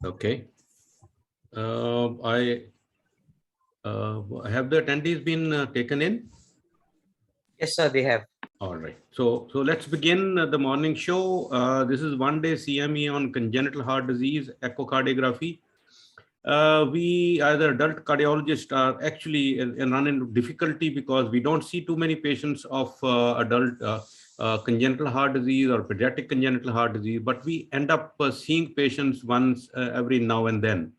Okay. I have the attendees been taken in? Yes, sir, they have. All right. So let's begin the morning show. This is one day CME on congenital heart disease, echocardiography. We, as adult cardiologists, are actually run into difficulty because we don't see too many patients of adult congenital heart disease or pediatric congenital heart disease, but we end up seeing patients once every now and then.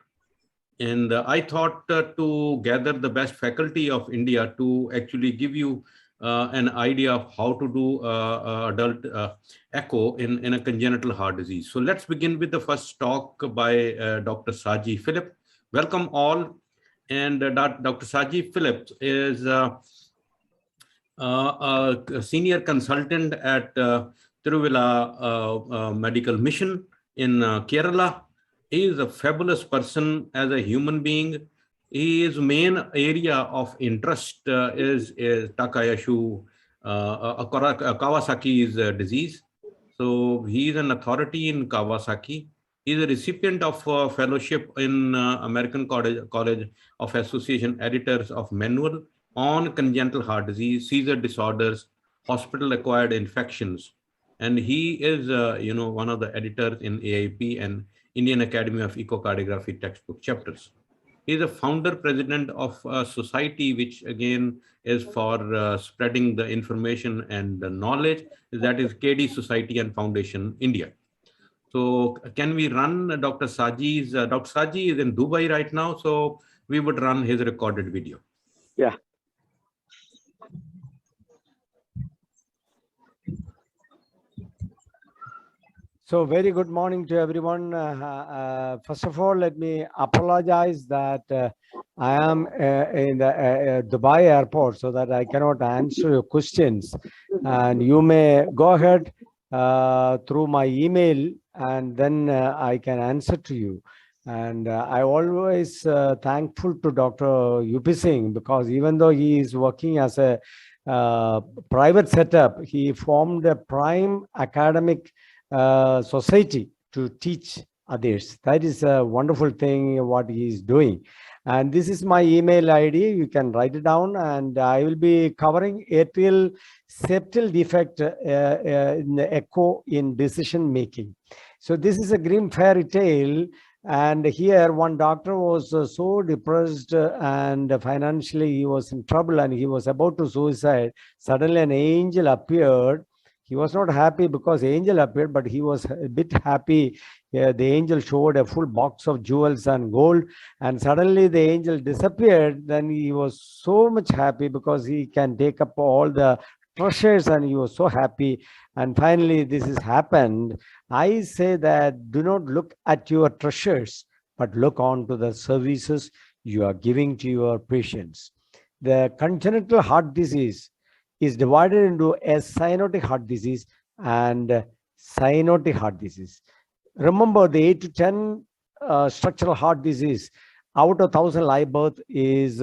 And I thought to gather the best faculty of India to actually give you an idea of how to do adult echo in a congenital heart disease. So let's begin with the first talk by Dr. Saji Philip. Welcome all. And Dr. Saji Phillips is a senior consultant at Tiruvilla Medical Mission in Kerala. He is a fabulous person as a human being. His main area of interest is Takayashu Kawasaki's disease. So he is an authority in Kawasaki. He is a recipient of fellowship in American College of Association Editors of Manual on congenital heart disease, seizure disorders, hospital-acquired infections. And he is, one of the editors in AIP and Indian Academy of Echocardiography textbook chapters. He is a founder president of a society which again is for spreading the information and the knowledge, that is KD Society and Foundation India. So can we run Dr. Saji's, Dr. Saji is in Dubai right now, so we would run his recorded video. Yeah. So very good morning to everyone. First of all, let me apologize that I am in the Dubai airport, so that I cannot answer your questions. And you may go ahead through my email, and then I can answer to you. And I always thankful to Dr. UP Singh, because even though he is working as a private setup, he formed a prime academic society to teach others. That is a wonderful thing what he is doing. And this is my email ID. You can write it down, and I will be covering atrial septal defect in the echo in decision making. So this is a grim fairy tale. And here one doctor was so depressed and financially he was in trouble and he was about to suicide. Suddenly an angel appeared. He was not happy because the angel appeared, but he was a bit happy. The angel showed a full box of jewels and gold, and suddenly the angel disappeared. Then he was so much happy because he can take up all the treasures, and he was so happy. And finally this has happened. I say that do not look at your treasures, but look on to the services you are giving to your patients. The congenital heart disease is divided into a cyanotic heart disease and cyanotic heart disease. Remember, the 8 to 10 structural heart disease out of 1,000 live birth is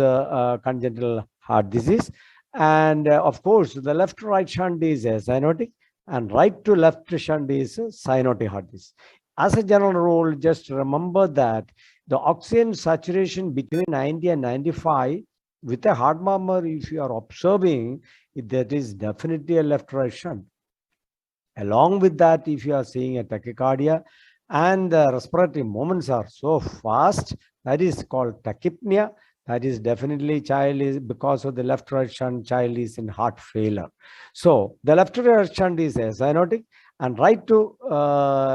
congenital heart disease. And of course, the left to right shunt is a cyanotic, and right to left shunt is a cyanotic heart disease. As a general rule, just remember that the oxygen saturation between 90 and 95 with a heart murmur, if you are observing, that is definitely a left right shunt. Along with that, if you are seeing a tachycardia and the respiratory movements are so fast, that is called tachypnea. That is definitely child is because of the left right shunt, child is in heart failure. So the left to right shunt is a cyanotic, and right to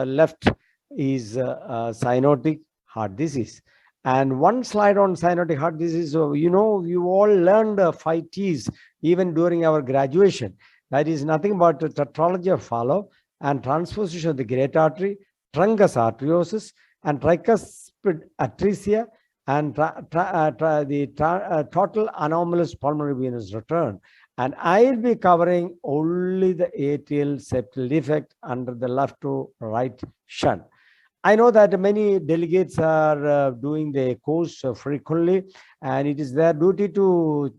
left is cyanotic heart disease. And one slide on cyanotic heart disease. So, you all learned 5 T's even during our graduation. That is nothing but tetralogy of Fallot and transposition of the great artery, truncus arteriosus, and tricuspid atresia, and total anomalous pulmonary venous return. And I will be covering only the atrial septal defect under the left to right shunt. I know that many delegates are doing the course frequently, and it is their duty to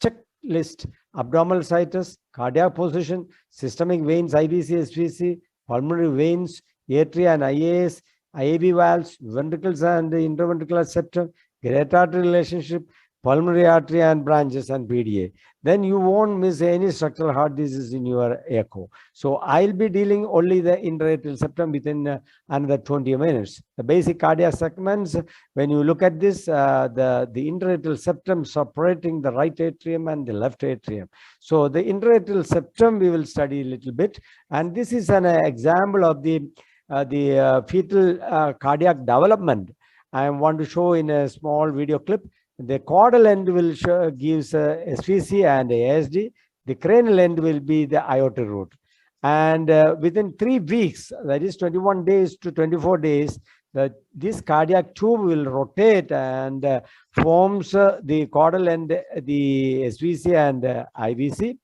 checklist abdominal situs, cardiac position, systemic veins, IVC, SVC, pulmonary veins, atria and IAS, AV valves, ventricles and interventricular septum, great artery relationship, pulmonary artery and branches, and PDA. Then you won't miss any structural heart disease in your echo. So I'll be dealing only the intra-atrial septum within another 20 minutes. The basic cardiac segments, when you look at this, the intra-atrial septum separating the right atrium and the left atrium. So the intra-atrial septum we will study a little bit, and this is an example of the fetal cardiac development. I want to show in a small video clip. The caudal end will show, gives SVC and ASD. The cranial end will be the aortic root. And within 3 weeks, that is 21 days to 24 days, this cardiac tube will rotate and forms the caudal end, the SVC and IVC,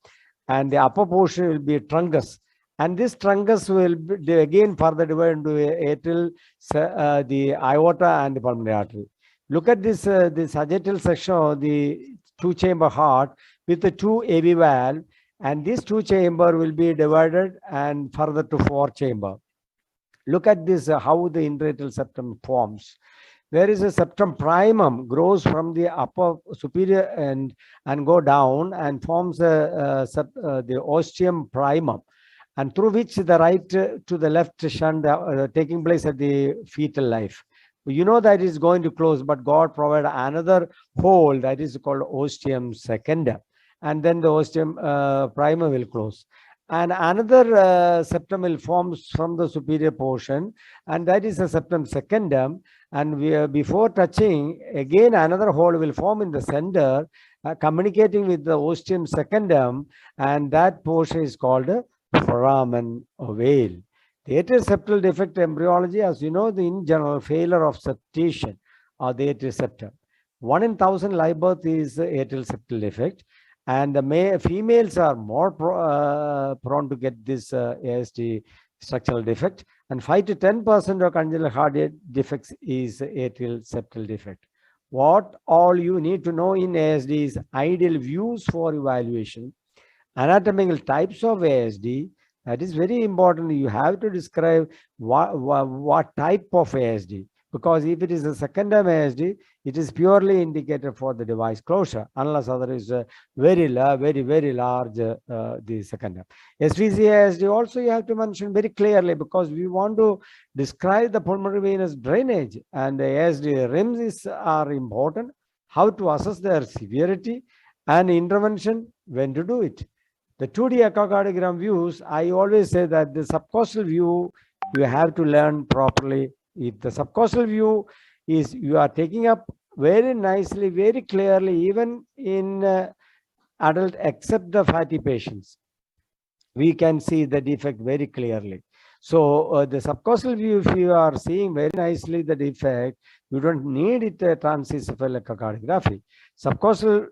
and the upper portion will be truncus. And this truncus will be again further divided into atrial, the aorta, and the pulmonary artery. Look at this, the sagittal section of the 2-chamber heart with the 2 AV valve, and this 2-chamber will be divided and further to 4-chamber. Look at this, how the intra-atrial septum forms. There is a septum primum, grows from the upper superior end and go down and forms the ostium primum, and through which the right to the left shunt taking place at the fetal life. You know that is going to close, but God provided another hole that is called ostium secundum, and then the ostium primum will close. And another septum will form from the superior portion, and that is the septum secundum. And before touching, again another hole will form in the center, communicating with the ostium secundum, and that portion is called foramen ovale. The atrial septal defect embryology, as you know, in general failure of septation or the atrial septum. 1 in 1,000 live birth is atrial septal defect, and the females are more prone to get this ASD structural defect, and 5 to 10% of congenital heart defects is atrial septal defect. What all you need to know in ASD is ideal views for evaluation, anatomical types of ASD. That is very important. You have to describe what type of ASD, because if it is a secondary ASD, it is purely indicated for the device closure, unless other is very large, the secondary. SVC ASD also you have to mention very clearly, because we want to describe the pulmonary venous drainage, and the ASD rims are important, how to assess their severity and intervention, when to do it. The 2D echocardiogram views, I always say that the subcostal view you have to learn properly. If the subcostal view is, you are taking up very nicely, very clearly, even in adult, except the fatty patients, we can see the defect very clearly. So the subcostal view, if you are seeing very nicely the defect, you don't need it a transesophageal echocardiography. Subcostal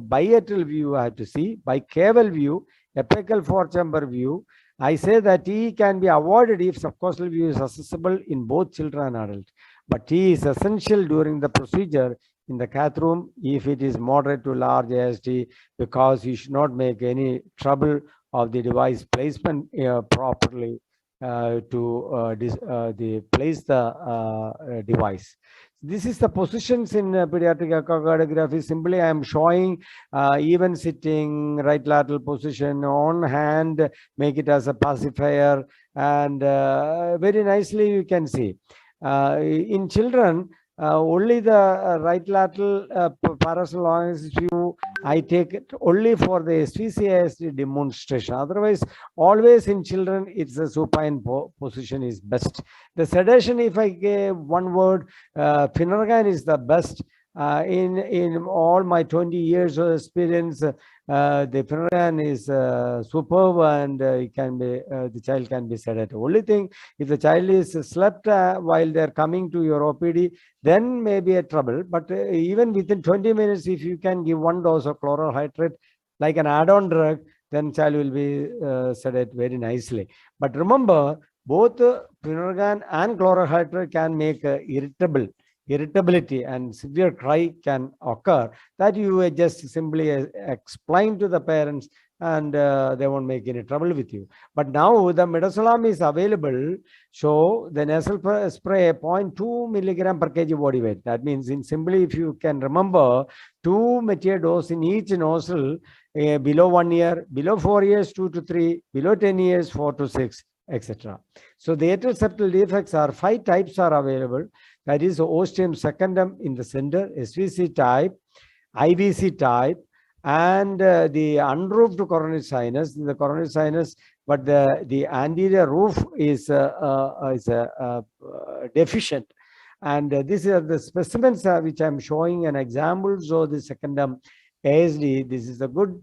biatrial view I have to see, bicaval view, apical 4-chamber view. I say that TE can be avoided if subcostal view is accessible in both children and adults, but TE is essential during the procedure in the cath room if it is moderate to large ASD, because you should not make any trouble of the device placement properly to place the device. This is the positions in pediatric echocardiography. Simply I am showing even sitting, right lateral position, on hand, make it as a pacifier, and very nicely you can see. In children, only the right lateral parasol view I take it only for the SVCASD demonstration. Otherwise, always in children, it's a supine position is best. The sedation, if I give one word, Finnergan is the best. In all my 20 years of experience, the Finnergan is superb, and it can be the child can be sedated. Only thing, if the child is slept while they're coming to your OPD, then may be a trouble. But even within 20 minutes, if you can give 1 dose of chlorohydrate like an add-on drug, then child will be sedated very nicely. But remember, both Finnergan and chlorohydrate can make irritability and severe cry can occur, that you just simply explain to the parents and they won't make any trouble with you. But now the midazolam is available. So the nasal spray 0.2 milligram per kg body weight. That means, in simply, if you can remember, 2 meteor dose in each nostril, below 1 year, below 4 years, 2 to 3, below 10 years, 4 to 6, etc. So the atrial septal defects are 5 types are available. That is ostium secundum in the center, SVC type, IVC type, and the unroofed coronary sinus. The coronary sinus, but the anterior roof is deficient. And these are the specimens which I'm showing an example. So the secondum ASD, this is a good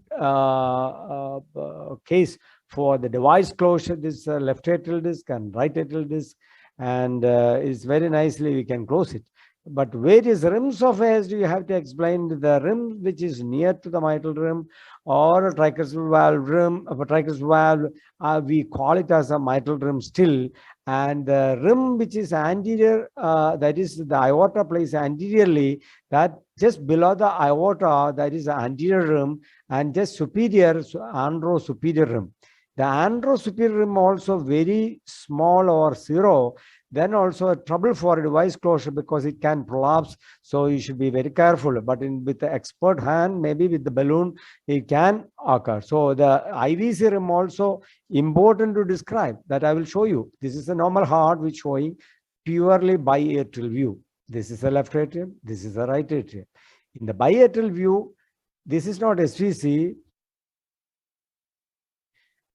case for the device closure. This left atrial disc and right atrial disc, and it's very nicely we can close it. But various rims of ASD, you have to explain the rim which is near to the mitral rim or a tricuspid valve rim. A tricuspid valve, we call it as a mitral rim still. And the rim which is anterior, that is the aorta plays anteriorly, that just below the aorta, that is the anterior rim, and just superior, antero-superior rim. The antero-superior rim also very small or zero, then also a trouble for a device closure because it can prolapse. So you should be very careful. But with the expert hand, maybe with the balloon, it can occur. So the IVC rim also important to describe, that I will show you. This is a normal heart which showing purely biatrial view. This is the left atrium, this is the right atrium. In the biatrial view, this is not SVC,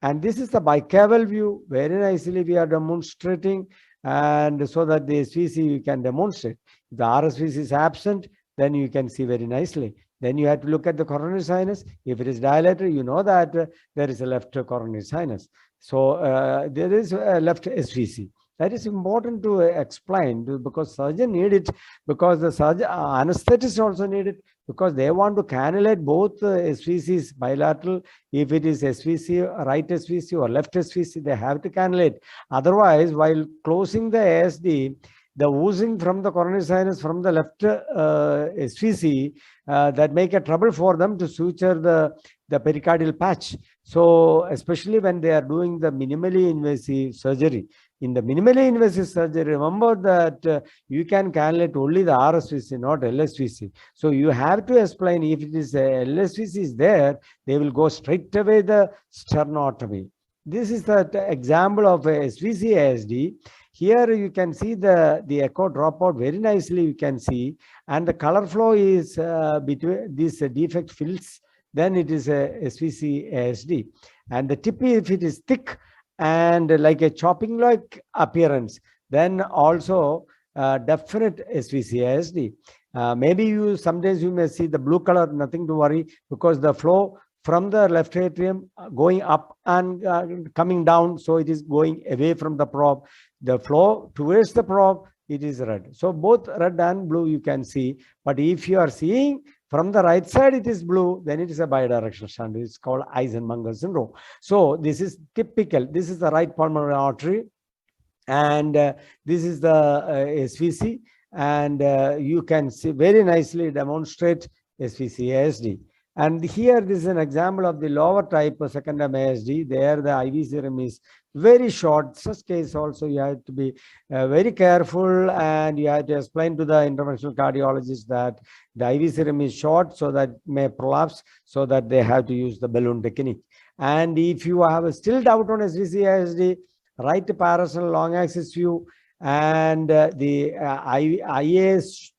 and this is the bicaval view. Very nicely we are demonstrating, and so that the SVC you can demonstrate. If the RSVC is absent, then you can see very nicely. Then you have to look at the coronary sinus. If it is dilated, you know that there is a left coronary sinus. So there is a left SVC. That is important to explain, because surgeon need it, because the surgeon anesthetist also need it, because they want to cannulate both SVCs bilateral. If it is SVC, right SVC or left SVC, they have to cannulate. Otherwise, while closing the ASD, the oozing from the coronary sinus from the left SVC, that make a trouble for them to suture the pericardial patch. So especially when they are doing the minimally invasive surgery. In the minimally invasive surgery, remember that you can cannulate only the RSVC, not LSVC. So you have to explain, if it is LSVC is there, they will go straight away the sternotomy. This is the example of a SVC ASD. Here you can see the echo dropout very nicely, you can see, and the color flow is between this defect fills, then it is a SVC ASD. And the tip, if it is thick and like a chopping like appearance, then also definite SVC ASD. Maybe you sometimes you may see the blue color, nothing to worry, because the flow from the left atrium going up and coming down, so it is going away from the probe. The flow towards the probe, it is red. So both red and blue you can see. But if you are seeing from the right side, it is blue, then it is a bidirectional shunt. It's called Eisenmenger syndrome. So this is typical. This is the right pulmonary artery, and this is the SVC, and you can see very nicely demonstrate SVC ASD. And here, this is an example of the lower type of secondum ASD. There, the IVC rim is very short. Such case also, you have to be very careful, and you have to explain to the interventional cardiologist that the IVC rim is short, so that may prolapse, so that they have to use the balloon technique. And if you have still doubt on SVC ASD, right parasol long axis view, and the IAS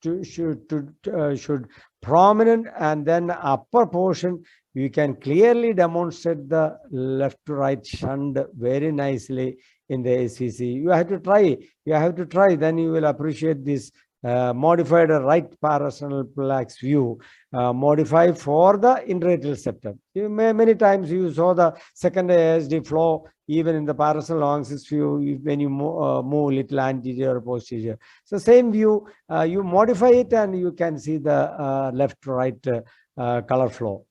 should prominent, and then upper portion, you can clearly demonstrate the left to right shunt very nicely in the SVC. You have to try, then you will appreciate this modified right parasol plaques view, modified for the intraatrial septum. Many times you saw the second ASD flow even in the parasol long axis view when you move little anterior or posterior. So same view, you modify it and you can see the left to right color flow.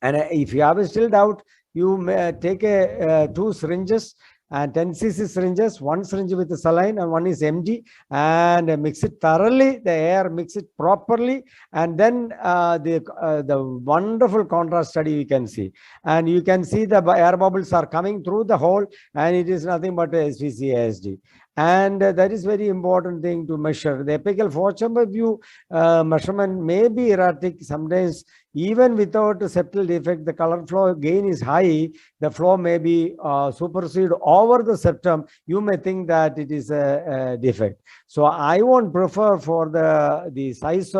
And if you have still doubt, you may take 2 syringes and 10 cc syringes, one syringe with the saline and one is empty, and mix it thoroughly, the air, mix it properly, and then the wonderful contrast study you can see. And you can see the air bubbles are coming through the hole, and it is nothing but a SVC ASD. And that is very important thing to measure. The apical four-chamber view measurement may be erratic. Sometimes even without a septal defect, the color flow gain is high. The flow may be supersede over the septum. You may think that it is a defect. So I won't prefer for the size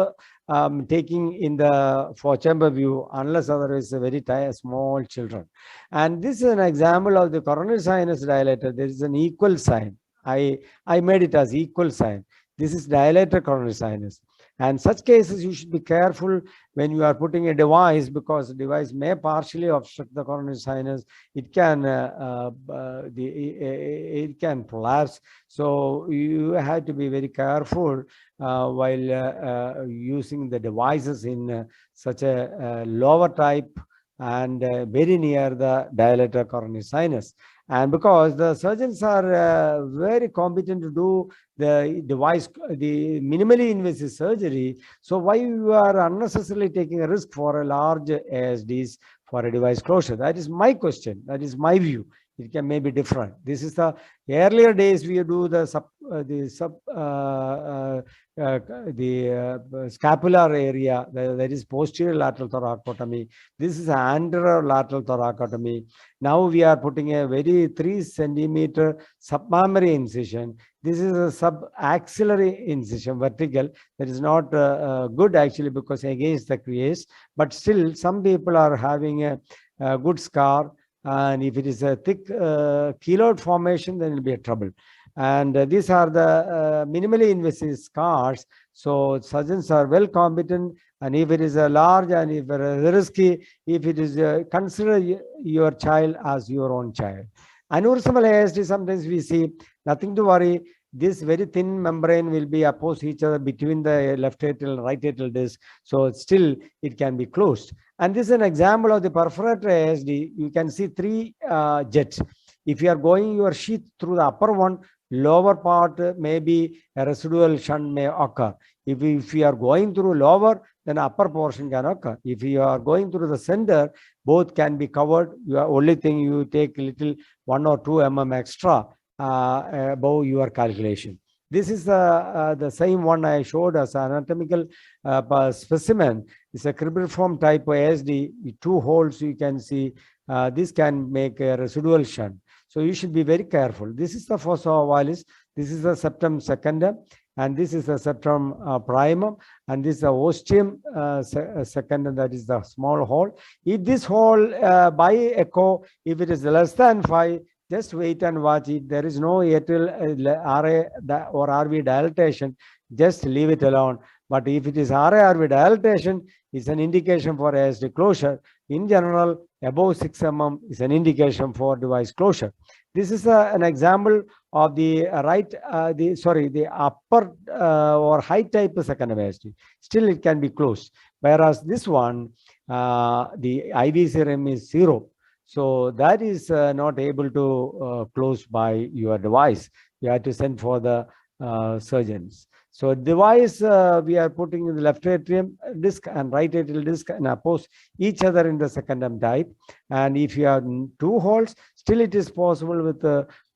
taking in the four-chamber view unless otherwise very small children. And this is an example of the coronary sinus dilator. There is an equal sign. I made it as equal sign. This is dilated coronary sinus. And such cases, you should be careful when you are putting a device, because the device may partially obstruct the coronary sinus. It can it can collapse. So you have to be very careful while using the devices in such a lower type and very near the dilated coronary sinus. And because the surgeons are very competent to do the device, the minimally invasive surgery, so why you are unnecessarily taking a risk for a large ASDs for a device closure? That is my question. That is my view. It can maybe different. This is the earlier days we do the scapular area, that is posterior lateral thoracotomy. This is anterior lateral thoracotomy. Now we are putting a very 3 centimeter submammary incision. This is a subaxillary incision, vertical. That is not good actually, because against the crease. But still, some people are having a good scar. And if it is a thick keloid formation, then it will be a trouble. And these are the minimally invasive scars. So surgeons are well competent. And if it is a large and if it is risky, if it is consider your child as your own child. Aneurysmal ASD, sometimes we see, nothing to worry. This very thin membrane will be opposed to each other between the left atrial and right atrial disc. So still it can be closed. And this is an example of the perforator ASD. You can see 3 jets. If you are going your sheath through the upper one, lower part maybe a residual shunt may occur. If you are going through lower, then upper portion can occur. If you are going through the center, both can be covered. You are only thing you take a little 1 or 2 mm extra above your calculation. This is the same one I showed as anatomical specimen. It's a cribriform type ASD with 2 holes. You can see this can make a residual shunt. So you should be very careful. This is the fossa ovalis. This is the septum secundum, and this is the septum primum, and this is the ostium secundum, that is the small hole. If this hole by echo, if it is less than 5, just wait and watch it. There is no atrial RA or RV dilatation. Just leave it alone. But if it is RA RV dilatation, it's an indication for ASD closure. In general, above 6 mm is an indication for device closure. This is an example of the the upper or high type secondary ASD. Still, it can be closed. Whereas this one, the IVC rim is 0. So that is not able to close by your device. You have to send for the surgeons. So device we are putting in the left atrium disc and right atrial disc and oppose each other in the secundum type. And if you have 2 holes, still it is possible with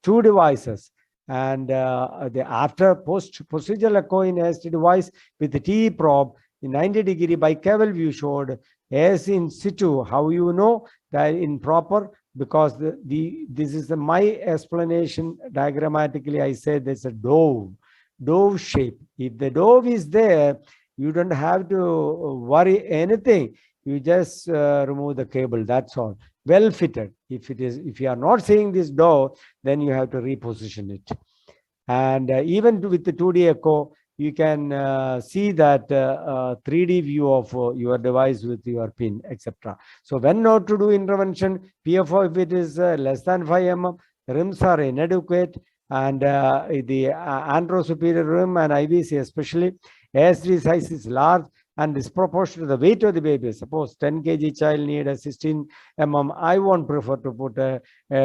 2 devices. And after post-procedural echo in ASD device with the TE probe in 90-degree bicaval view showed as in situ. How you know that in proper? Because this is my explanation diagrammatically. I said there's a dove shape. If the dove is there, you don't have to worry anything. You just remove the cable. That's all. Well fitted. If you are not seeing this dove, then you have to reposition it. And even with the 2D echo, you can see that 3D view of your device with your pin, etc. So when not to do intervention, PFO, if it is less than 5 mm, rims are inadequate, and the anterosuperior rim and IVC especially, ASD size is large, and disproportionate to the weight of the baby. Suppose 10 kg child need a 16 mm, I won't prefer to put a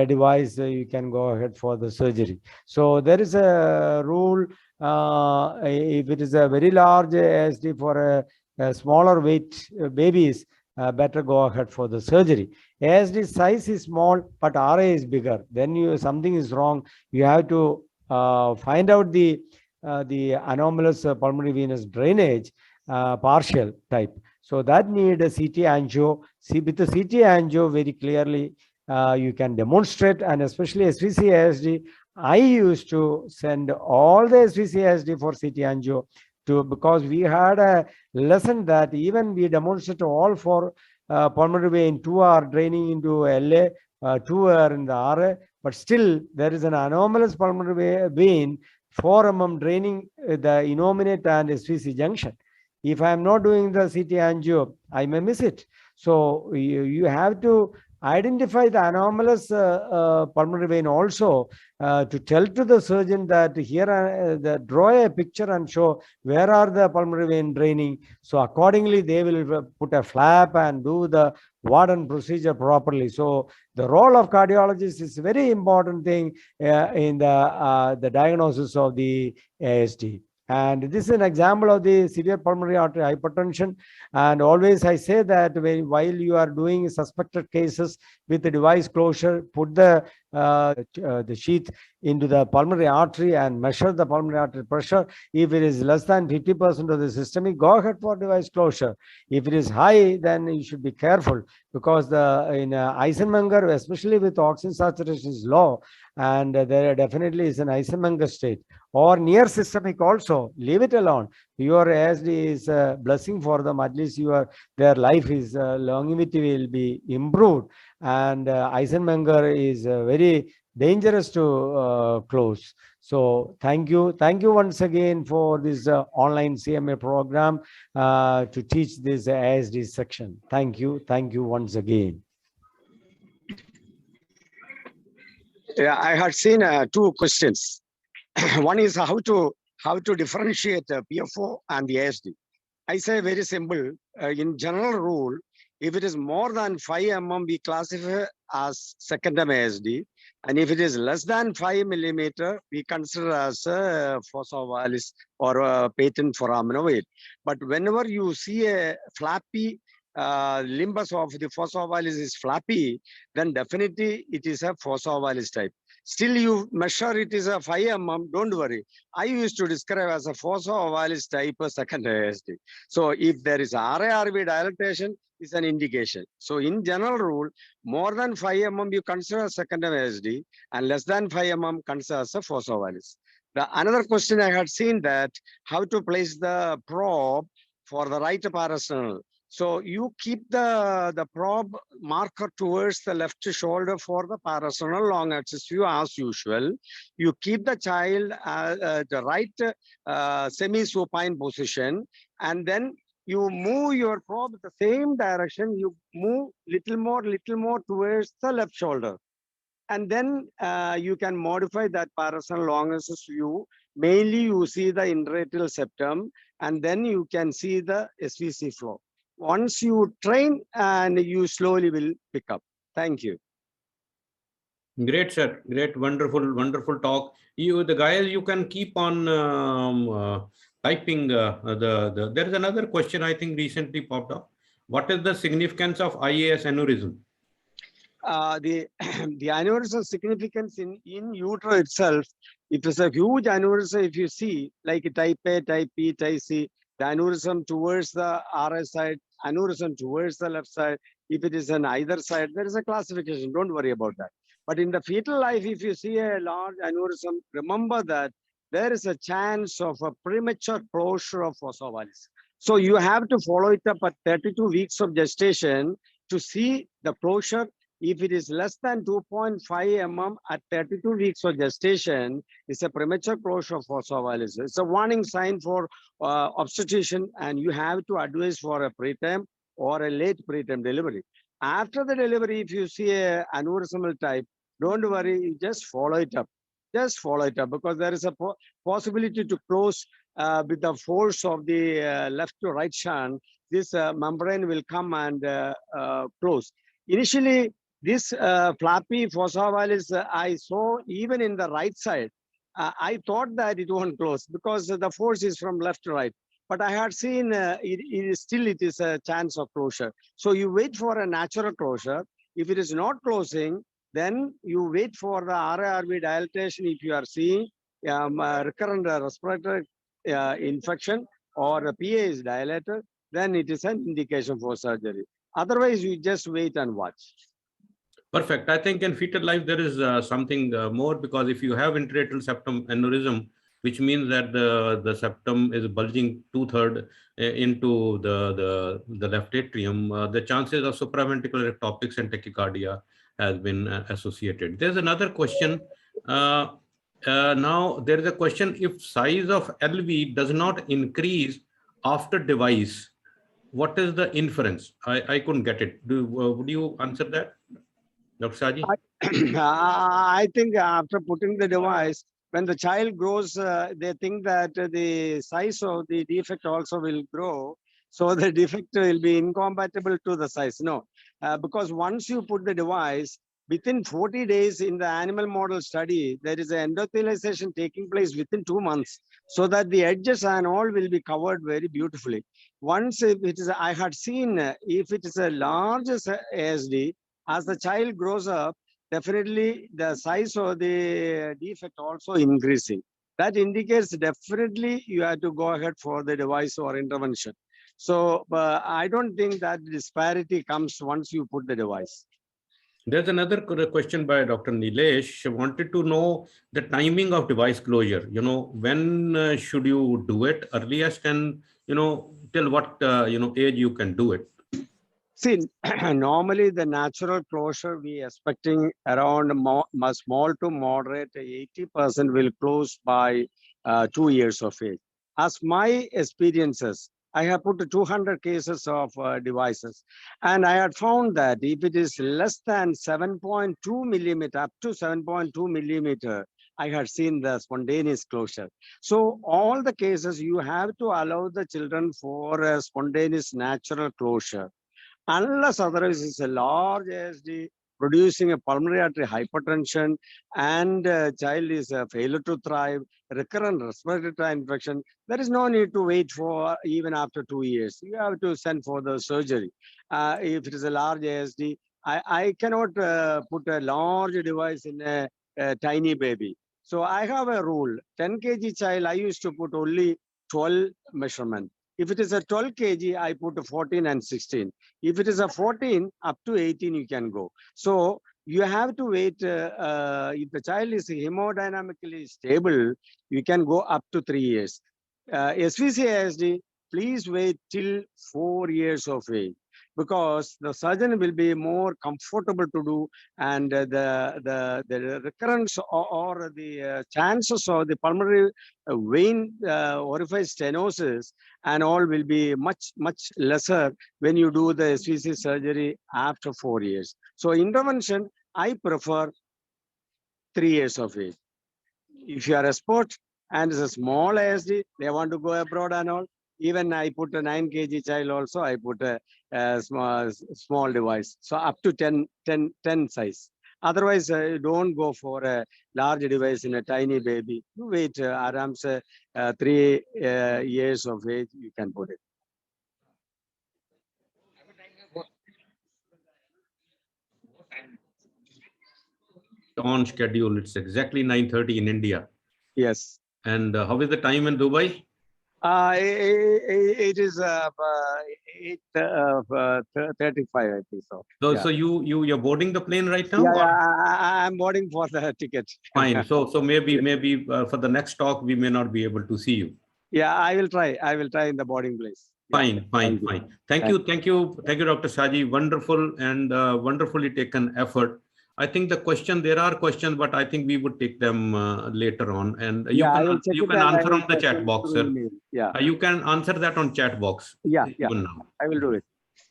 device. You can go ahead for the surgery. So there is a rule. If it is a very large ASD for a smaller weight babies, better go ahead for the surgery. ASD size is small, but RA is bigger. Then something is wrong. You have to find out the anomalous pulmonary venous drainage, partial type. So that need a CT angio. See, with the CT angio, very clearly you can demonstrate, and especially SVC ASD. I used to send all the SVC ASD for CT angio because we had a lesson that even we demonstrate all for pulmonary vein 2R draining into LA, 2R in the RA, but still there is an anomalous pulmonary vein 4 mm draining the innominate and SVC junction. If I am not doing the CT angio, I may miss it. So you have to identify the anomalous pulmonary vein also to tell to the surgeon that here draw a picture and show where are the pulmonary vein draining. So accordingly, they will put a flap and do the Warden procedure properly. So the role of cardiologist is a very important thing in the diagnosis of the ASD. And this is an example of the severe pulmonary artery hypertension. And always I say that while you are doing suspected cases with the device closure, put the sheath into the pulmonary artery and measure the pulmonary artery pressure. If it is less than 50% of the systemic, go ahead for device closure. If it is high, then you should be careful, because in Eisenmenger, especially with oxygen saturation is low, and there definitely is an Eisenmenger state, or near systemic also, leave it alone. Your ASD is a blessing for them. At least their life is longevity will be improved, and Eisenmenger is very dangerous to close. So thank you once again for this online CMA program to teach this ASD section. Thank you once again. Yeah, I had seen two questions. One is how to differentiate PFO and the ASD. I say very simple. In general rule, if it is more than 5 mm, we classify as secondary ASD. And if it is less than 5 mm, we consider as a fossa ovalis or a patent foraminoid. But whenever you see a flappy limbus of the fossa ovalis is flappy, then definitely it is a fossa ovalis type. Still you measure it is a 5 mm, don't worry. I used to describe as a fossa ovalis type secondary ASD. So if there is RA-RV dilatation, is an indication. So in general rule, more than 5 mm you consider as secondary ASD, and less than 5 mm consider as a fossa ovalis. Another question I had seen that how to place the probe for the right parasternal. So you keep the probe marker towards the left shoulder for the parasternal long axis view as usual. You keep the child the right semi-supine position, and then you move your probe the same direction. You move little more towards the left shoulder. And then you can modify that parasternal long axis view. Mainly you see the intraatrial septum, and then you can see the SVC flow. Once you train, and you slowly will pick up. Thank you. Great, sir. Great, wonderful talk. The guys, you can keep on typing there is another question I think recently popped up. What is the significance of IAS aneurysm? The aneurysm significance in utero itself, it is a huge aneurysm. If you see like type A, type B, type C, the aneurysm towards the RS side, aneurysm towards the left side. If it is on either side, there is a classification. Don't worry about that. But in the fetal life, if you see a large aneurysm, remember that there is a chance of a premature closure of fossa ovalis. So you have to follow it up at 32 weeks of gestation to see the closure. If it is less than 2.5 mm at 32 weeks of gestation, it's a premature closure of fossa ovalis. It's a warning sign for obstetrician, and you have to advise for a preterm or a late preterm delivery. After the delivery, if you see a aneurysmal type, don't worry, just follow it up. Just follow it up, because there is a possibility to close with the force of the left to right shunt, this membrane will come and close. Initially, this flappy fossa valis I saw even in the right side. I thought that it won't close because the force is from left to right. But I had seen it is a chance of closure. So you wait for a natural closure. If it is not closing, then you wait for the RARV dilatation if you are seeing recurrent respiratory infection or the PA is dilated, then it is an indication for surgery. Otherwise, you just wait and watch. Perfect. I think in fetal life, there is something more, because if you have intraatrial septum aneurysm, which means that the septum is bulging 2/3 into the left atrium, the chances of supraventricular ectopics and tachycardia has been associated. There's another question. Now, there is a question: if size of LV does not increase after device, what is the inference? I couldn't get it. Would you answer that, Dr. Saji? I think after putting the device, when the child grows, they think that the size of the defect also will grow. So the defect will be incompatible to the size. No, because once you put the device, within 40 days in the animal model study, there is an endothelialization taking place within 2 months, so that the edges and all will be covered very beautifully. Once if it is, I had seen if it is a large ASD, as the child grows up, definitely the size of the defect also increasing. That indicates definitely you have to go ahead for the device or intervention. So I don't think that disparity comes once you put the device. There's another question by Dr. Nilesh. Wanted to know the timing of device closure. When should you do it earliest, and till what age you can do it? See, normally the natural closure we expecting around small to moderate 80% will close by 2 years of age. As my experiences, I have put 200 cases of devices, and I had found that if it is less than 7.2 millimeter, up to 7.2 millimeter, I had seen the spontaneous closure. So all the cases you have to allow the children for a spontaneous natural closure. Unless otherwise it's a large ASD producing a pulmonary artery hypertension and child is a failure to thrive, recurrent respiratory tract infection, there is no need to wait for even after 2 years. You have to send for the surgery. If it is a large ASD, I cannot put a large device in a tiny baby. So I have a rule, 10 kg child, I used to put only 12 measurement. If it is a 12 kg, I put a 14 and 16. If it is a 14, up to 18, you can go. So you have to wait. If the child is hemodynamically stable, you can go up to 3 years. SVC-ASD, please wait till 4 years of age, because the surgeon will be more comfortable to do, and the recurrence or the chances of the pulmonary vein orifice stenosis and all will be much lesser when you do the SVC surgery after 4 years. So intervention, I prefer 3 years of age. If you are a sport and it's a small ASD, they want to go abroad and all, even I put a 9 kg child also, I put a small device. So up to 10 size. Otherwise, don't go for a large device in a tiny baby. You wait around 3 years of age, you can put it. On schedule, it's exactly 9:30 in India. Yes. And how is the time in Dubai? It is 8:35, I think so. So, Yeah. so you're boarding the plane right now? Yeah, I'm boarding for the ticket. Fine. So maybe for the next talk we may not be able to see you. Yeah, I will try. I will try in the boarding place. Fine. Thank you, Dr. Saji. Wonderful and wonderfully taken effort. I think there are questions, but I think we would take them later on. And you can answer on the chat box, sir. Yeah. You can answer that on chat box. Yeah. Even now. I will do it.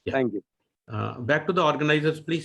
Yeah. Thank you. Back to the organizers, please.